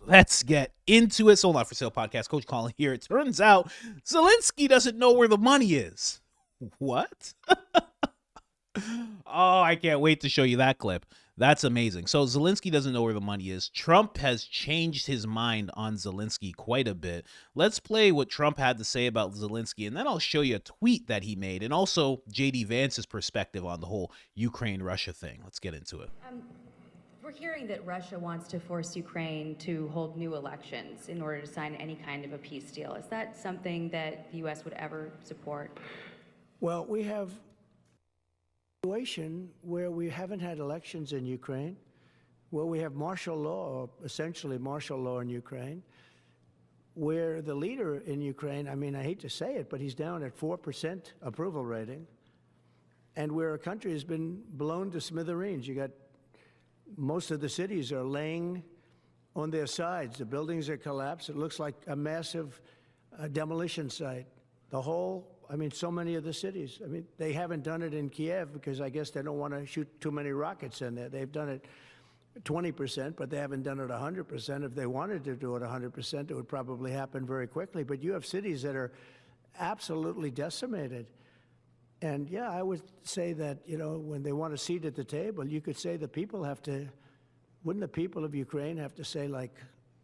Let's get into it. Sold Out for Sale podcast. Coach Colin here. It turns out Zelenskyy doesn't know where the money is. What? Oh, I can't wait to show you that clip. That's amazing. So Zelenskyy doesn't know where the money is. Trump has changed his mind on Zelenskyy quite a bit. Let's play what Trump had to say about Zelenskyy, and then I'll show you a tweet that he made, and also J.D. Vance's perspective on the whole Ukraine-Russia thing. Let's get into it. We're hearing that Russia wants to force Ukraine to hold new elections in order to sign any kind of a peace deal. Is that something that the U.S. would ever support? Well, we have a situation where we haven't had elections in Ukraine, where we have martial law, or essentially martial law in Ukraine, where the leader in Ukraine, I mean, I hate to say it, but he's down at 4% approval rating, and where a country has been blown to smithereens. You got most of the cities are laying on their sides. The buildings are collapsed. It looks like a massive demolition site. The whole, I mean, so many of the cities. I mean, they haven't done it in Kiev because I guess they don't want to shoot too many rockets in there. They've done it 20%, but they haven't done it 100%. If they wanted to do it 100%, it would probably happen very quickly. But you have cities that are absolutely decimated. And yeah, I would say that, you know, when they want a seat at the table, you could say the people have to, wouldn't the people of Ukraine have to say, like,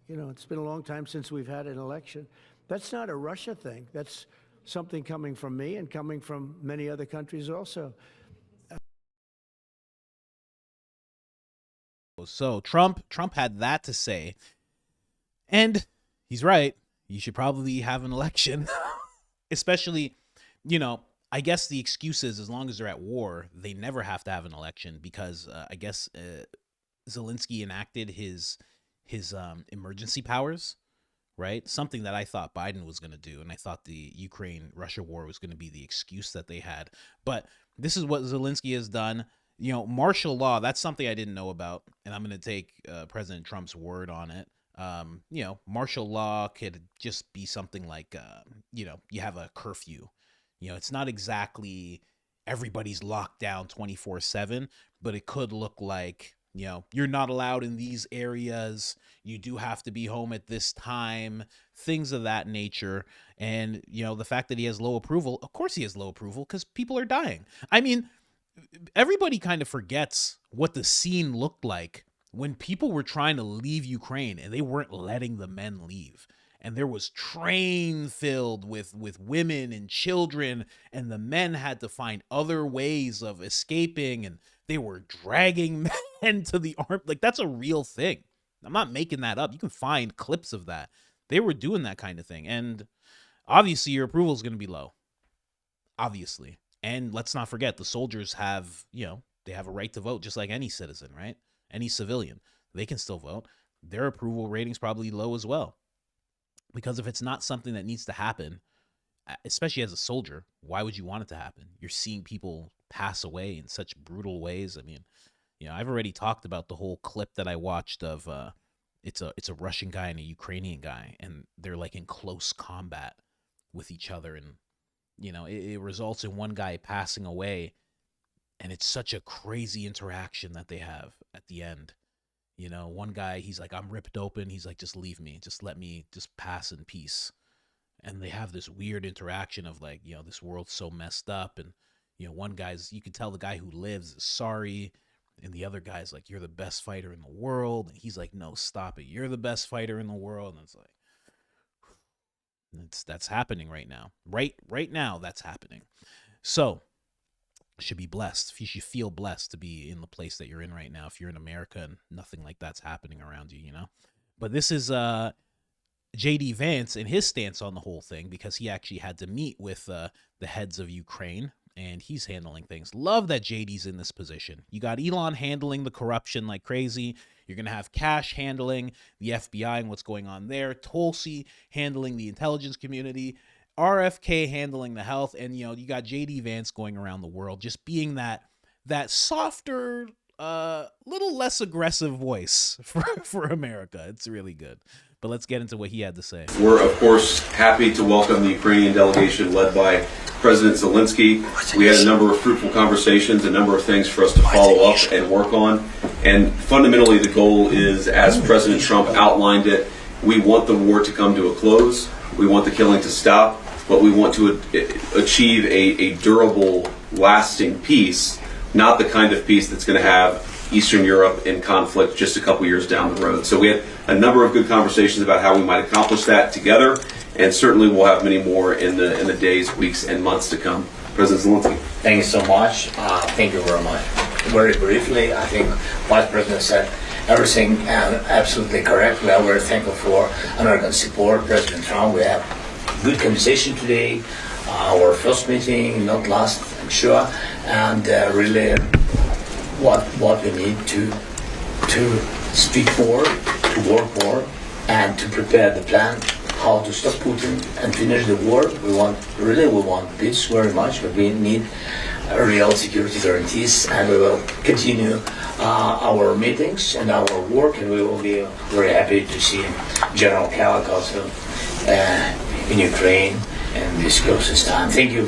you know, it's been a long time since we've had an election. That's not a Russia thing. That's something coming from me and coming from many other countries also. So Trump had that to say, and he's right. You should probably have an election, especially, you know, I guess the excuse is as long as they're at war, they never have to have an election because I guess Zelenskyy enacted his emergency powers, right? Something that I thought Biden was going to do, and I thought the Ukraine-Russia war was going to be the excuse that they had. But this is what Zelenskyy has done. You know, martial law, that's something I didn't know about, and I'm going to take President Trump's word on it. You know, martial law could just be something like, you know, you have a curfew. You know, it's not exactly everybody's locked down 24/7, but it could look like, you know, you're not allowed in these areas. You do have to be home at this time, things of that nature. And, you know, the fact that he has low approval, of course he has low approval because people are dying. I mean, everybody kind of forgets what the scene looked like when people were trying to leave Ukraine and they weren't letting the men leave. And there was train filled with women and children, and the men had to find other ways of escaping, and they were dragging men to the arm. Like, that's a real thing. I'm not making that up. You can find clips of that. They were doing that kind of thing. And obviously your approval is going to be low. Obviously. And let's not forget, the soldiers have, you know, they have a right to vote just like any citizen, right? Any civilian. They can still vote. Their approval rating's probably low as well. Because if it's not something that needs to happen, especially as a soldier, why would you want it to happen? You're seeing people pass away in such brutal ways. I mean, you know, I've already talked about the whole clip that I watched of it's a Russian guy and a Ukrainian guy, and they're like in close combat with each other, and you know, it results in one guy passing away, and it's such a crazy interaction that they have at the end. You know, one guy, he's like, I'm ripped open. He's like, just leave me. Just let me just pass in peace. And they have this weird interaction of like, you know, this world's so messed up. And, you know, one guy's, you can tell the guy who lives is sorry. And the other guy's like, you're the best fighter in the world. And he's like, no, stop it. You're the best fighter in the world. And it's like, that's happening right now. Right now, that's happening. So, should be blessed. You should feel blessed to be in the place that you're in right now. If you're in America and nothing like that's happening around you, you know. But this is J.D. Vance and his stance on the whole thing, because he actually had to meet with the heads of Ukraine, and he's handling things. Love that JD's in this position. You got Elon handling the corruption like crazy. You're going to have Cash handling the FBI and what's going on there. Tulsi handling the intelligence community. RFK handling the health, and you know, you got JD Vance going around the world, just being that softer, little less aggressive voice for America. It's really good. But let's get into what he had to say. We're, of course, happy to welcome the Ukrainian delegation led by President Zelenskyy. We had a number of fruitful conversations, a number of things for us to follow up and work on. And fundamentally, the goal is, as President Trump outlined it, we want the war to come to a close. We want the killing to stop, but we want to achieve a durable, lasting peace, not the kind of peace that's going to have Eastern Europe in conflict just a couple years down the road. So we had a number of good conversations about how we might accomplish that together, and certainly we'll have many more in the days, weeks, and months to come. President Zelenskyy. Thank you so much. Thank you very much. Very briefly, I think Vice President said everything absolutely correct. We are very thankful for American support. President Trump, we have good conversation today. Our first meeting, not last, I'm sure, and really what we need to speak more, to work more, and to prepare the plan how to stop Putin and finish the war. We want peace very much, but we need real security guarantees, and we will continue our meetings and our work, and we will be very happy to see General Kalak also in Ukraine and this closest time. Thank you,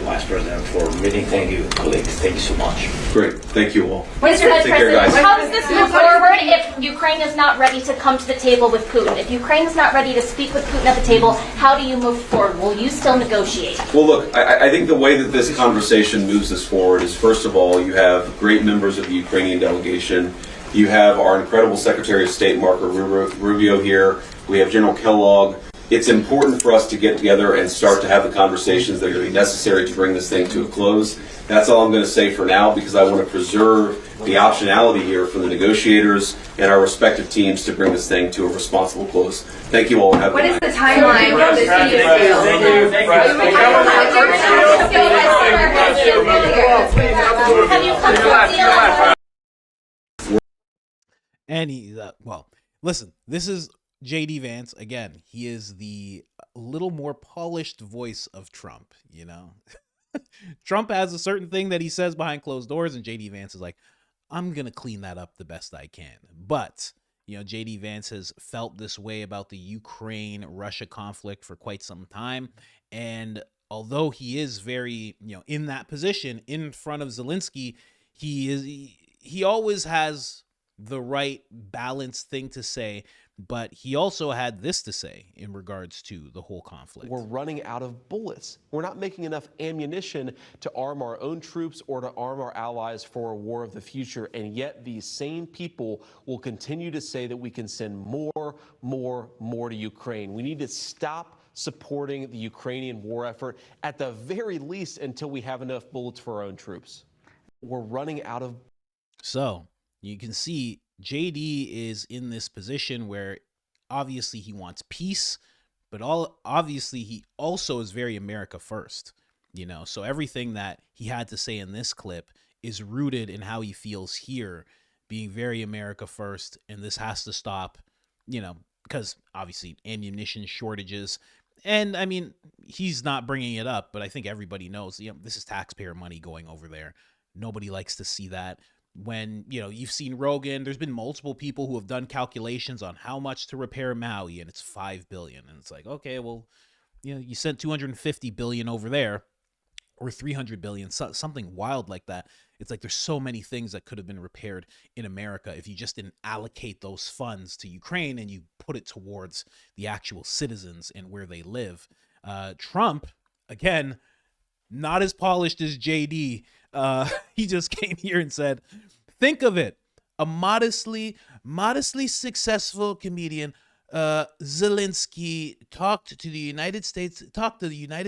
Vice President, for meeting. Thank you, colleagues. Thank you so much. Great. Thank you all. Mr. Vice Take care, President, guys. how does this move forward if Ukraine is not ready to come to the table with Putin? If Ukraine is not ready to speak with Putin at the table, how do you move forward? Will you still negotiate? Well, look, I think the way that this conversation moves us forward is, first of all, you have great members of the Ukrainian delegation. You have our incredible Secretary of State, Marco Rubio, here. We have General Kellogg. It's important for us to get together and start to have the conversations that are going to be necessary to bring this thing to a close. That's all I'm going to say for now, because I want to preserve the optionality here for the negotiators and our respective teams to bring this thing to a responsible close. Thank you all. And have a What good is night. the timeline for this Have you come to a deal? And he, well, listen, this is JD Vance. Again, he is the little more polished voice of Trump, you know? Trump has a certain thing that he says behind closed doors, and JD Vance is like, I'm going to clean that up the best I can. But, you know, JD Vance has felt this way about the Ukraine-Russia conflict for quite some time. And although he is very, you know, in that position in front of Zelenskyy, he always has the right balanced thing to say, but he also had this to say in regards to the whole conflict. We're running out of bullets. We're not making enough ammunition to arm our own troops or to arm our allies for a war of the future, and yet these same people will continue to say that we can send more to Ukraine. We need to stop supporting the Ukrainian war effort, at the very least until we have enough bullets for our own troops. We're running out of... So you can see JD is in this position where obviously he wants peace, but obviously he also is very America first, you know? So everything that he had to say in this clip is rooted in how he feels here, being very America first, and this has to stop, you know, because obviously ammunition shortages. And I mean, he's not bringing it up, but I think everybody knows, you know, this is taxpayer money going over there. Nobody likes to see that. When, you know, you've seen Rogan, there's been multiple people who have done calculations on how much to repair Maui, and it's $5 billion. And it's like, okay, well, you know, you sent $250 billion over there, or $300 billion, something wild like that. It's like there's so many things that could have been repaired in America if you just didn't allocate those funds to Ukraine and you put it towards the actual citizens and where they live. Trump, again, not as polished as JD. He just came here and said, think of it, a modestly successful comedian, Zelenskyy talked to the United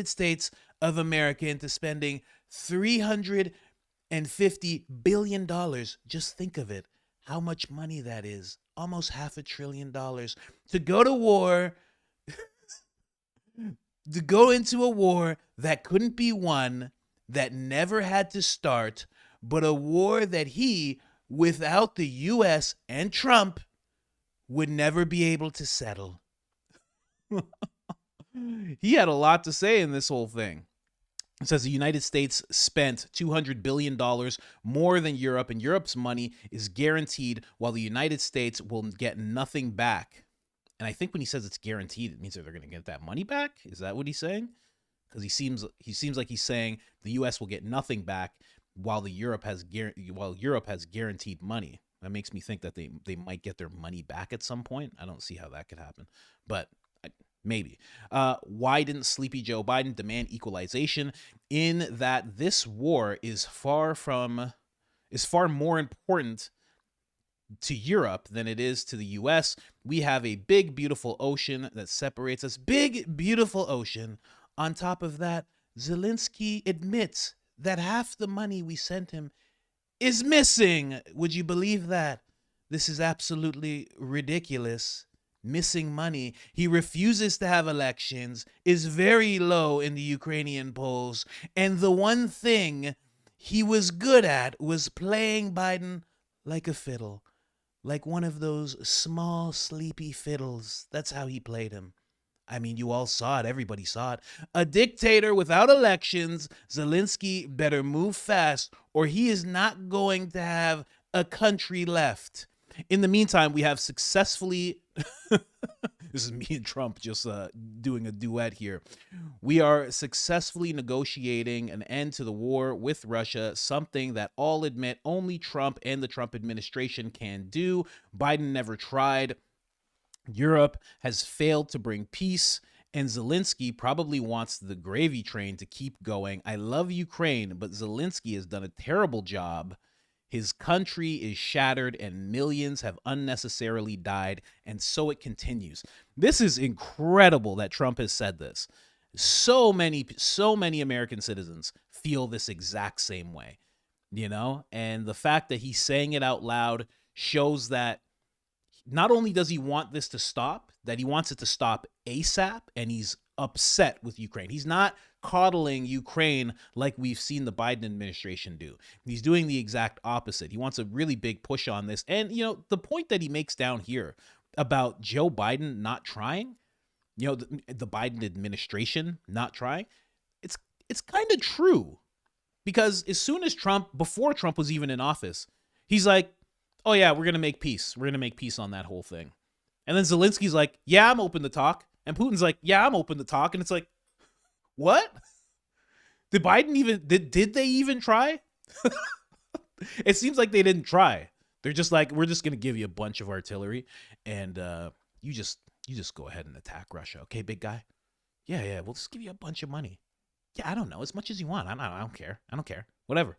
States of America into spending $350 billion. Just think of it, how much money that is, almost $500 billion to go to war, to go into a war that couldn't be won, that never had to start, but a war that he, without the U.S. and Trump, would never be able to settle. He had a lot to say in this whole thing. It says the United States spent $200 billion more than Europe, and Europe's money is guaranteed, while the United States will get nothing back. And I think when he says it's guaranteed, it means that they're going to get that money back. Is that what he's saying? Because he seems like he's saying the U.S. will get nothing back while Europe has guaranteed money. That makes me think that they might get their money back at some point. I don't see how that could happen, but maybe. Why didn't Sleepy Joe Biden demand equalization? In that this war is far more important to Europe than it is to the US. We have a big, beautiful ocean that separates us. Big, beautiful ocean. On top of that, Zelenskyy admits that half the money we sent him is missing. Would you believe that? This is absolutely ridiculous. Missing money. He refuses to have elections, is very low in the Ukrainian polls, and the one thing he was good at was playing Biden like a fiddle. Like one of those small, sleepy fiddles. That's how he played him. I mean, you all saw it. Everybody saw it. A dictator without elections. Zelenskyy better move fast, or he is not going to have a country left. In the meantime, we have successfully... This is me and Trump just doing a duet here. We are successfully negotiating an end to the war with Russia, something that all admit only Trump and the Trump administration can do. Biden never tried. Europe has failed to bring peace, and Zelenskyy probably wants the gravy train to keep going. I love Ukraine, but Zelenskyy has done a terrible job. His country is shattered and millions have unnecessarily died, and so it continues. This is incredible that Trump has said this. So many American citizens feel this exact same way, you know? And the fact that he's saying it out loud shows that not only does he want this to stop, that he wants it to stop ASAP, and he's upset with Ukraine. He's not coddling Ukraine like we've seen the Biden administration do. He's doing the exact opposite. He wants a really big push on this. And, you know, the point that he makes down here about Joe Biden not trying, you know, the Biden administration not trying, it's kind of true. Because as soon as before Trump was even in office, he's like, oh yeah, we're going to make peace. We're going to make peace on that whole thing. And then Zelensky's like, yeah, I'm open to talk. And Putin's like, yeah, I'm open to talk. And it's like, what? Did Biden even, did they even try? It seems like they didn't try. They're just like, we're just going to give you a bunch of artillery and you just go ahead and attack Russia. Okay, big guy? Yeah, we'll just give you a bunch of money. Yeah, I don't know, as much as you want. I don't care. I don't care. Whatever.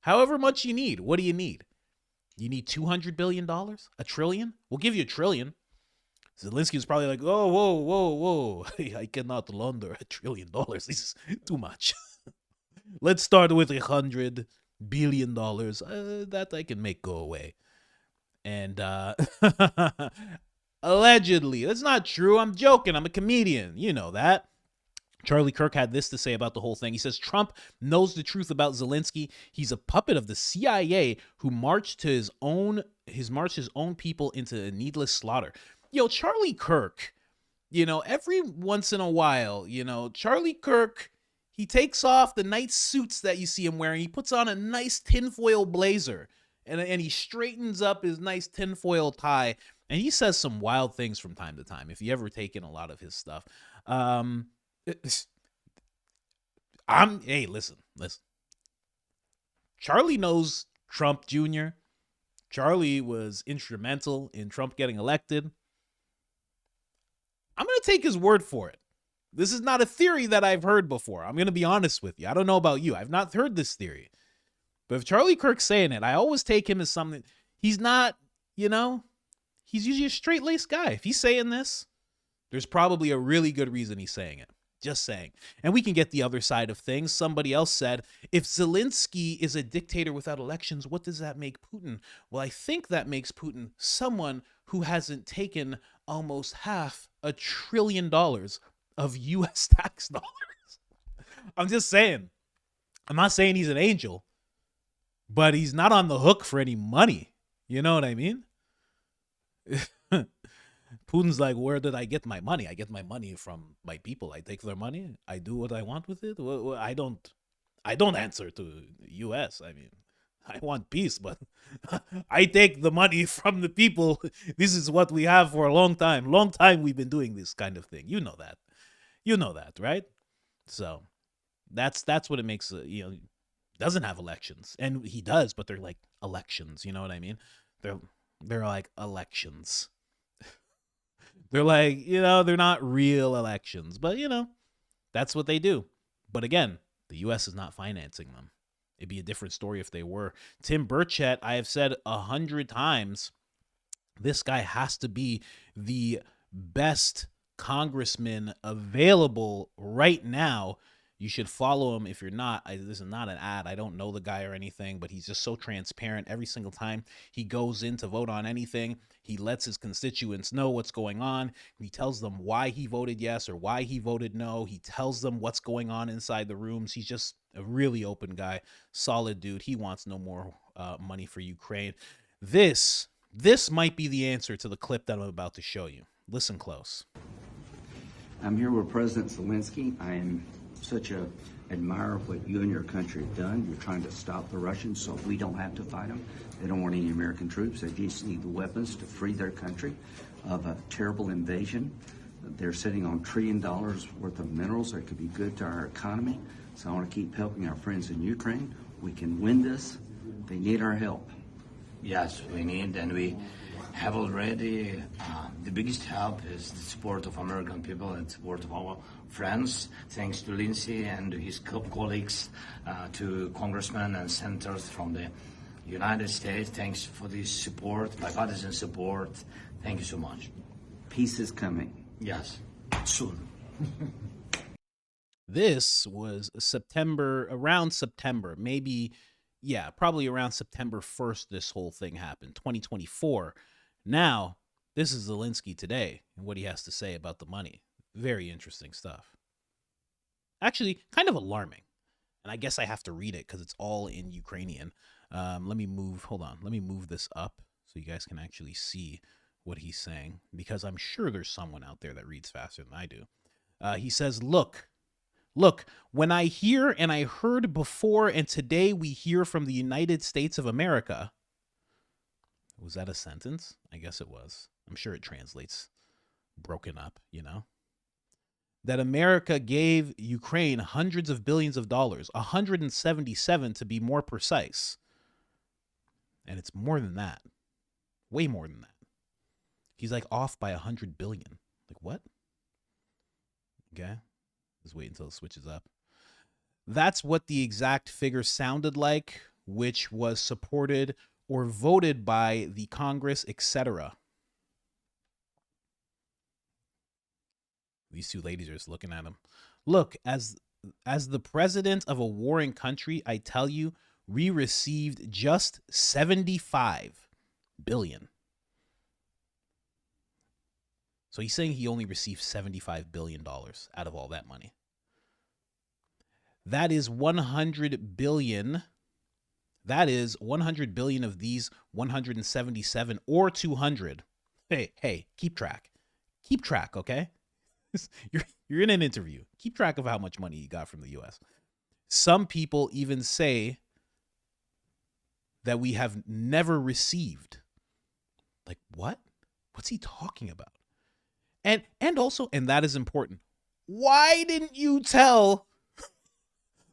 However much you need. What do you need? You need $200 billion? $1 trillion? We'll give you $1 trillion. Zelenskyy was probably like, oh, whoa. I cannot launder $1 trillion. This is too much. Let's start with $100 billion. That I can make go away. And allegedly, that's not true. I'm joking. I'm a comedian. You know that. Charlie Kirk had this to say about the whole thing. He says, Trump knows the truth about Zelenskyy. He's a puppet of the CIA who marched his own people into a needless slaughter. Yo, Charlie Kirk, you know, every once in a while, you know, Charlie Kirk, he takes off the nice suits that you see him wearing. He puts on a nice tinfoil blazer and he straightens up his nice tinfoil tie. And he says some wild things from time to time, if you ever take in a lot of his stuff. Hey, listen. Charlie knows Trump Jr. Charlie was instrumental in Trump getting elected. I'm going to take his word for it. This is not a theory that I've heard before. I'm going to be honest with you. I don't know about you. I've not heard this theory. But if Charlie Kirk's saying it, I always take him as something. He's not, you know, he's usually a straight-laced guy. If he's saying this, there's probably a really good reason he's saying it. Just saying. And we can get the other side of things. Somebody else said, if Zelenskyy is a dictator without elections, what does that make Putin? Well, I think that makes Putin someone who hasn't taken almost $500 billion of U.S. tax dollars. I'm just saying. I'm not saying he's an angel, but he's not on the hook for any money. You know what I mean? Putin's like, where did I get my money? I get my money from my people. I take their money. I do what I want with it. Well, I don't answer to U.S. I mean, I want peace, but I take the money from the people. This is what we have for a long time. Long time we've been doing this kind of thing. You know that. You know that, right? So that's what it makes, doesn't have elections. And he does, but they're like elections. You know what I mean? They're like elections. They're like, they're not real elections, but that's what they do. But again, the US is not financing them. It'd be a different story if they were. Tim Burchett, I have said 100 times, this guy has to be the best congressman available right now. You should follow him if you're not. This is not an ad. I don't know the guy or anything, but he's just so transparent. Every single time he goes in to vote on anything, he lets his constituents know what's going on. He tells them why he voted yes or why he voted no. He tells them what's going on inside the rooms. He's just a really open guy, solid dude. He wants no more money for Ukraine. This might be the answer to the clip that I'm about to show you. Listen close. I'm here with President Zelenskyy. I am such a admirer of what you and your country have done. You're trying to stop the Russians so we don't have to fight them. They don't want any American troops. They just need the weapons to free their country of a terrible invasion. They're sitting on $1 trillion worth of minerals that could be good to our economy. So I want to keep helping our friends in Ukraine. We can win this. They need our help. Yes, we need, and we have already. The biggest help is the support of American people and support of our friends, thanks to Lindsey and his colleagues, to congressmen and senators from the United States. Thanks for this support, bipartisan support. Thank you so much. Peace is coming. Yes, soon. This was around September, maybe, probably around September 1st, this whole thing happened, 2024. Now, this is Zelenskyy today and what he has to say about the money. Very interesting stuff. Actually, kind of alarming. And I guess I have to read it because it's all in Ukrainian. Let me move this up so you guys can actually see what he's saying, because I'm sure there's someone out there that reads faster than I do. He says, Look, when I hear and I heard before, and today we hear from the United States of America. Was that a sentence? I guess it was. I'm sure it translates broken up, that America gave Ukraine hundreds of billions of dollars, 177 to be more precise. And it's more than that. Way more than that. He's like off by 100 billion. Like what? Okay. Just wait until it switches up. That's what the exact figure sounded like, which was supported or voted by the Congress, etc. These two ladies are just looking at him. Look, as the president of a warring country, I tell you, we received just 75 billion. So he's saying he only received $75 billion out of all that money. That is 100 billion. That is 100 billion of these 177 or 200. Hey, keep track. Keep track, okay? You're in an interview. Keep track of how much money you got from the US. Some people even say that we have never received. Like what? What's he talking about? And also, and that is important, why didn't you tell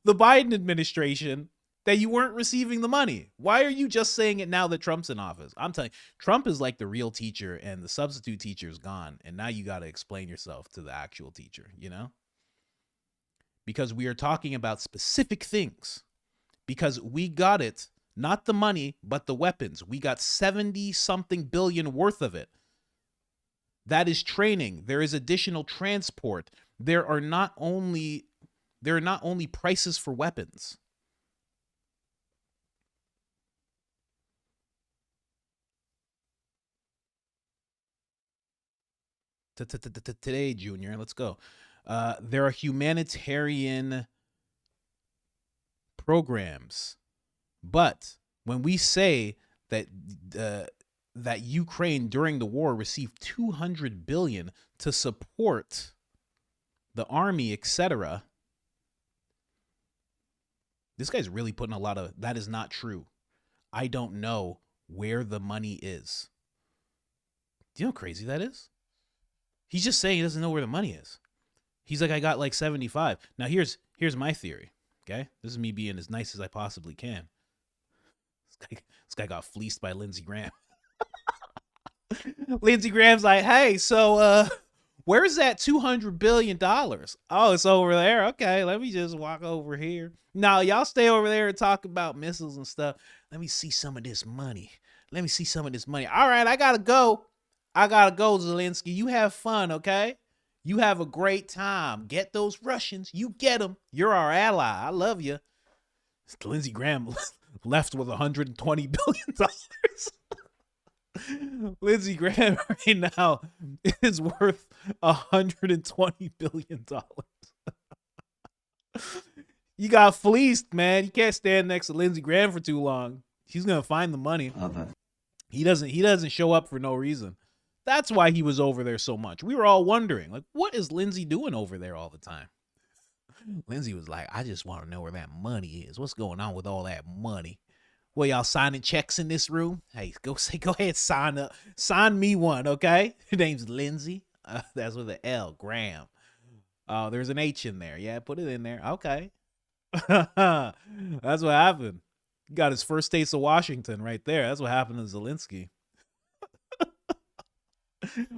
the Biden administration that you weren't receiving the money? Why are you just saying it now that Trump's in office? I'm telling you, Trump is like the real teacher and the substitute teacher is gone. And now you got to explain yourself to the actual teacher, Because we are talking about specific things. Because we got it, not the money, but the weapons. We got 70-something billion worth of it. That is training. There is additional transport. There are not only prices for weapons. Today, Junior, let's go. There are humanitarian programs, but when we say that that Ukraine during the war received 200 billion to support the army, etc. This guy's really putting a lot of, that is not true. I don't know where the money is. Do you know how crazy that is? He's just saying he doesn't know where the money is. He's like, I got like 75. Now here's my theory. Okay. This is me being as nice as I possibly can. This guy got fleeced by Lindsey Graham. Lindsey Graham's like, hey, so where's that $200 billion? Oh, it's over there. Okay, let me just walk over here. No, y'all stay over there and talk about missiles and stuff. Let me see some of this money. Let me see some of this money. All right, I gotta go. Zelensky. You have fun, okay? You have a great time. Get those Russians. You get them. You're our ally. I love you. Lindsey Graham left with $120 billion. Lindsey Graham right now is worth $120 billion. You got fleeced, man. You can't stand next to Lindsey Graham for too long. He's gonna find the money. He doesn't show up for no reason. That's why he was over there so much. We were all wondering, like, what is Lindsey doing over there all the time? Lindsey was like, I just want to know where that money is. What's going on with all that money? Well, y'all signing checks in this room? Hey, go ahead, sign up. Sign me one, okay? Her name's Lindsey. That's with an L, Graham. Oh, there's an H in there. Yeah, put it in there. Okay. That's what happened. He got his first taste of Washington right there. That's what happened to Zelenskyy.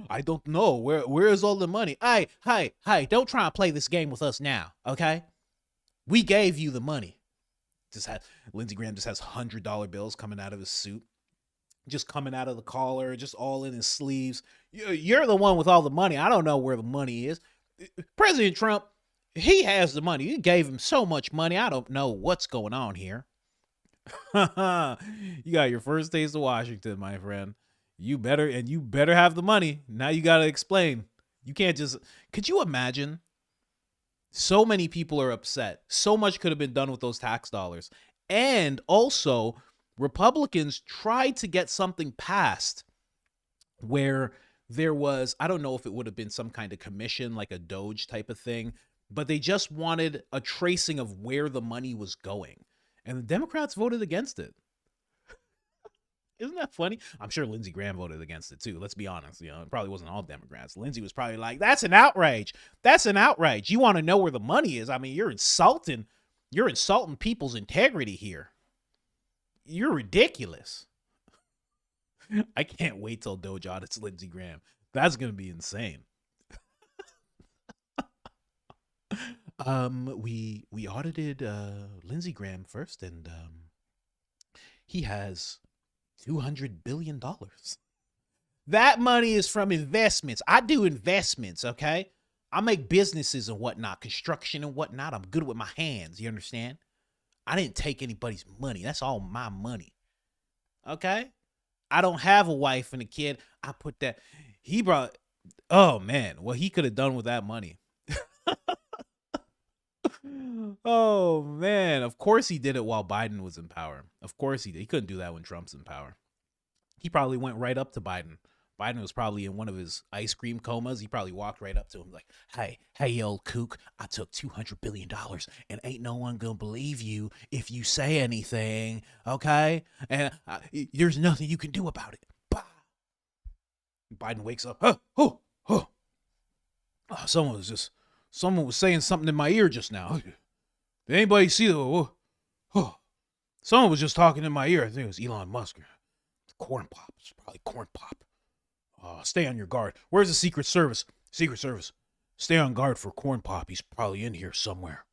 I don't know. Where is all the money? Hey, don't try and play this game with us now, okay? We gave you the money. Lindsey Graham just has $100 bills coming out of his suit, just coming out of the collar, just all in his sleeves. You're the one with all the money. I don't know where the money is. President Trump, he has the money. You gave him so much money. I don't know what's going on here. You got your first taste of Washington, my friend. You better have the money. Now you got to explain. You can't just, could you imagine? So many people are upset. So much could have been done with those tax dollars. And also, Republicans tried to get something passed where there was, I don't know if it would have been some kind of commission, like a Doge type of thing, but they just wanted a tracing of where the money was going. And the Democrats voted against it. Isn't that funny? I'm sure Lindsey Graham voted against it too. Let's be honest. It probably wasn't all Democrats. Lindsey was probably like, that's an outrage. That's an outrage. You want to know where the money is? I mean, you're insulting people's integrity here. You're ridiculous. I can't wait till Doge audits Lindsey Graham. That's going to be insane. We audited Lindsey Graham first, and he has $200 billion. That money is from investments. I do investments, okay? I make businesses and whatnot, construction and whatnot. I'm good with my hands, you understand? I didn't take anybody's money. That's all my money, okay? I don't have a wife and a kid. I put that, oh man, what he could have done with that money. Oh man, of course he did it while Biden was in power. Of course he did. He couldn't do that when Trump's in power. He probably went right up to Biden. Biden was probably in one of his ice cream comas. He probably walked right up to him like, hey, old kook, I took $200 billion and ain't no one gonna believe you if you say anything, okay? And there's nothing you can do about it. Bah. Biden wakes up. Oh, someone was saying something in my ear just now. Did anybody see someone was just talking in my ear. I think it was Elon Musk. Corn pop. It's probably corn pop. Stay on your guard. Where's the Secret Service? Secret Service. Stay on guard for corn pop. He's probably in here somewhere.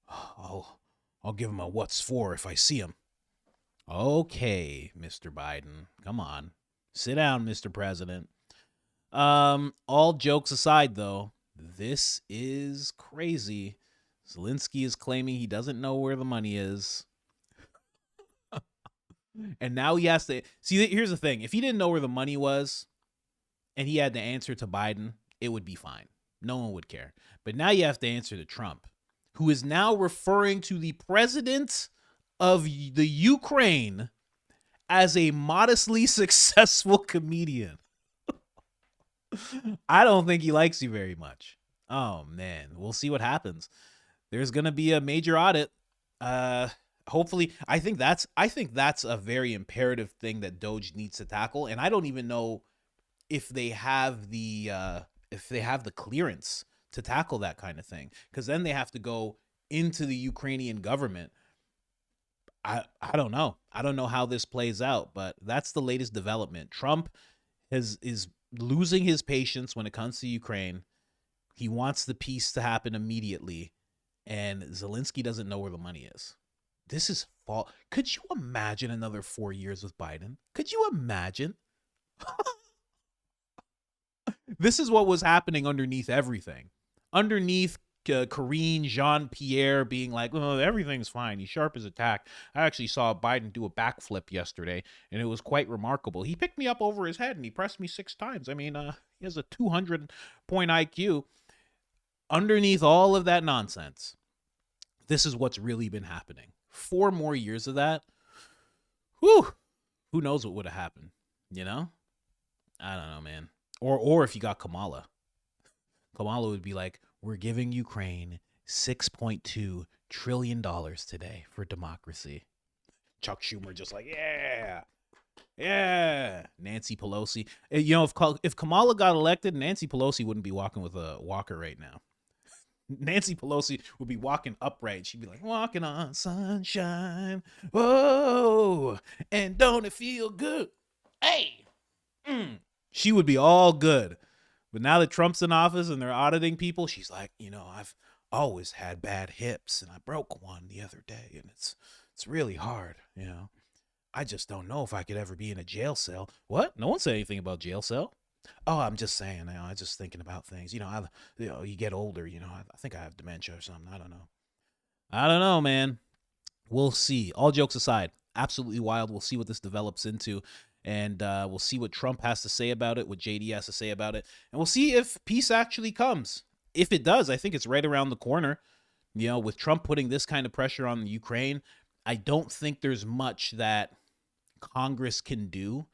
I'll give him a what's for if I see him. Okay, Mr. Biden. Come on. Sit down, Mr. President. All jokes aside, though, this is crazy. Zelenskyy is claiming he doesn't know where the money is. And now he has to see. Here's the thing. If he didn't know where the money was and he had to answer to Biden, it would be fine. No one would care. But now you have to answer to Trump, who is now referring to the president of the Ukraine as a modestly successful comedian. I don't think he likes you very much. Oh man, we'll see what happens. There's going to be a major audit. Hopefully, I think that's a very imperative thing that Doge needs to tackle, and I don't even know if they have the clearance to tackle that kind of thing, because then they have to go into the Ukrainian government. I don't know. I don't know how this plays out, but that's the latest development. Trump is losing his patience when it comes to Ukraine. He wants the peace to happen immediately, and Zelenskyy doesn't know where the money is. This is fall. Could you imagine another 4 years with Biden? Could you imagine? This is what was happening underneath everything. Underneath Karine Jean-Pierre being like, oh, everything's fine. He's sharp as a tack. I actually saw Biden do a backflip yesterday, and it was quite remarkable. He picked me up over his head, and he pressed me 6 times. I mean, he has a 200-point IQ. Underneath all of that nonsense, this is what's really been happening. 4 more years of that. Whew. Who knows what would have happened, you know? I don't know, man. Or if you got Kamala. Kamala would be like, we're giving Ukraine $6.2 trillion today for democracy. Chuck Schumer just like, yeah. Nancy Pelosi. You know, if Kamala got elected, Nancy Pelosi wouldn't be walking with a walker right now. Nancy Pelosi would be walking upright. She'd be like, walking on sunshine. Whoa. And don't it feel good? Hey. She would be all good. But now that Trump's in office and they're auditing people, she's like, you know, I've always had bad hips and I broke one the other day and it's really hard, you know. I just don't know if I could ever be in a jail cell. What? No one said anything about jail cell. Oh, I'm just saying, you know, I'm just thinking about things. You know, you get older, you know, I think I have dementia or something. I don't know, man. We'll see. All jokes aside, absolutely wild. We'll see what this develops into. And we'll see what Trump has to say about it, what JD has to say about it. And we'll see if peace actually comes. If it does, I think it's right around the corner. You know, with Trump putting this kind of pressure on the Ukraine, I don't think there's much that Congress can do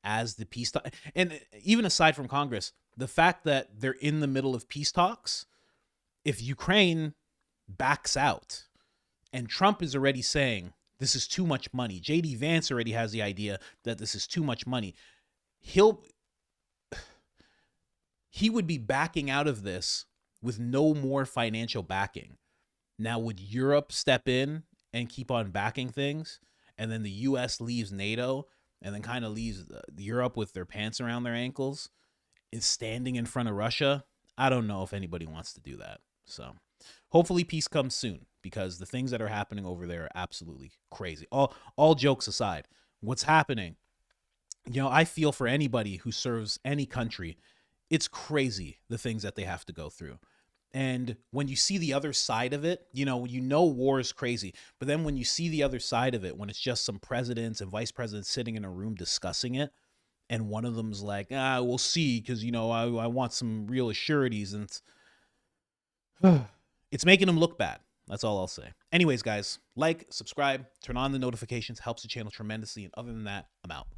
as the peace talk. And even aside from Congress, the fact that they're in the middle of peace talks, if Ukraine backs out and Trump is already saying, this is too much money. JD Vance already has the idea that this is too much money. He would be backing out of this with no more financial backing. Now, would Europe step in and keep on backing things? And then the U.S. leaves NATO and then kind of leaves Europe with their pants around their ankles, is standing in front of Russia? I don't know if anybody wants to do that. So hopefully peace comes soon, because the things that are happening over there are absolutely crazy. All jokes aside, what's happening, you know, I feel for anybody who serves any country. It's crazy the things that they have to go through. And when you see the other side of it, you know war is crazy. But then when you see the other side of it, when it's just some presidents and vice presidents sitting in a room discussing it, and one of them's like, we'll see, because, you know, I want some real assurities, and it's making them look bad. That's all I'll say. Anyways, guys, like, subscribe, turn on the notifications, helps the channel tremendously. And other than that, I'm out.